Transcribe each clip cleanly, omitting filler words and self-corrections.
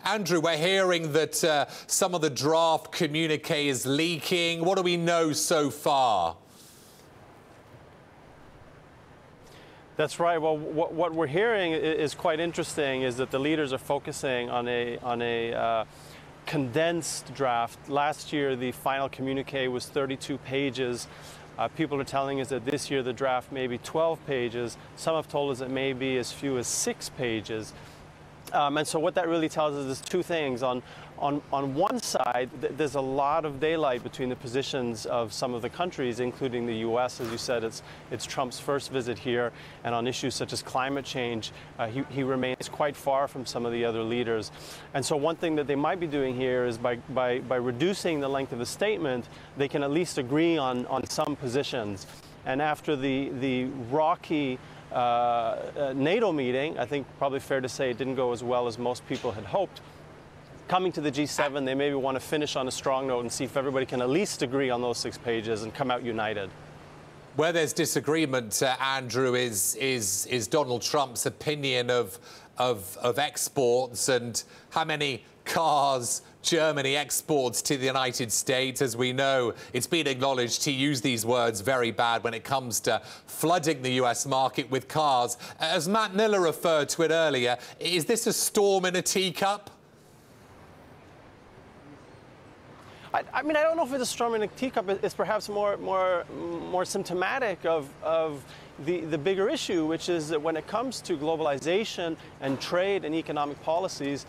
Andrew, we're hearing that some of the draft communique is leaking. What do we know so far? That's right. Well, what we're hearing is quite interesting, is that the leaders are focusing on a condensed draft. Last year, the final communique was 32 pages. People are telling us that this year the draft may be 12 pages. Some have told us it may be as few as 6 pages. And so what that really tells us is two things. On one side, there's a lot of daylight between the positions of some of the countries, including the U.S. As you said, it's Trump's first visit here, and on issues such as climate change, he remains quite far from some of the other leaders. And so one thing that they might be doing here is by reducing the length of the statement, they can at least agree on some positions. And after the rocky NATO meeting, I think probably fair to say it didn't go as well as most people had hoped. Coming to the G7, they maybe want to finish on a strong note and see if everybody can at least agree on those 6 pages and come out united. Where there's disagreement, Andrew, is Donald Trump's opinion of exports and how many cars Germany exports to the United States. As we know, it's been acknowledged he used these words very bad when it comes to flooding the US market with cars. As Matt Miller referred to it earlier, is this a storm in a teacup? I mean, I don't know if it's a storm in a teacup. It's perhaps more symptomatic of the bigger issue, which is that when it comes to globalization and trade and economic policies,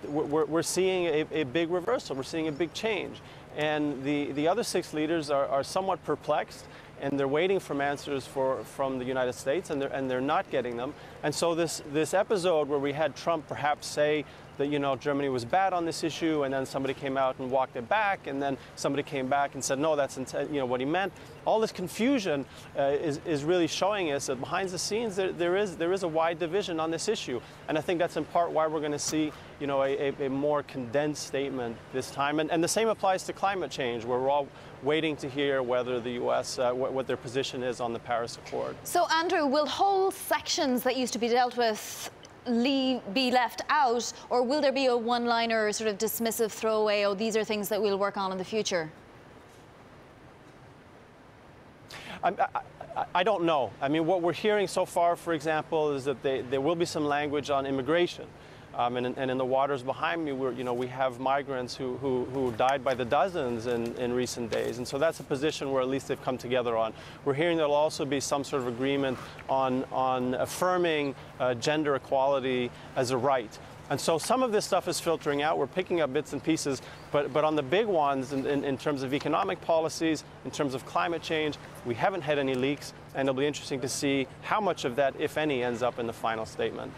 we're seeing a big reversal. We're seeing a big change. And the other 6 leaders are somewhat perplexed, and they're waiting for answers from the United States, and they're not getting them. And so this episode where we had Trump perhaps say that, you know, Germany was bad on this issue, and then somebody came out and walked it back, and then somebody came back and said, no, that's what he meant. All this confusion is really showing us that behind the scenes there is a wide division on this issue. And I think that's in part why we're going to see, you know, a more condensed statement this time. And the same applies to climate change, where we're all waiting to hear whether the U.S., what their position is on the Paris Accord. So, Andrew, will whole sections that used to be dealt with be left out, or will there be a one-liner sort of dismissive throwaway, oh, these are things that we'll work on in the future? I don't know. I mean, what we're hearing so far, for example, is that there will be some language on immigration. And in the waters behind me, we have migrants who died by the dozens in recent days. And so that's a position where at least they've come together on. We're hearing there'll also be some sort of agreement on affirming gender equality as a right. And so some of this stuff is filtering out. We're picking up bits and pieces. But on the big ones, in terms of economic policies, in terms of climate change, we haven't had any leaks. And it'll be interesting to see how much of that, if any, ends up in the final statement.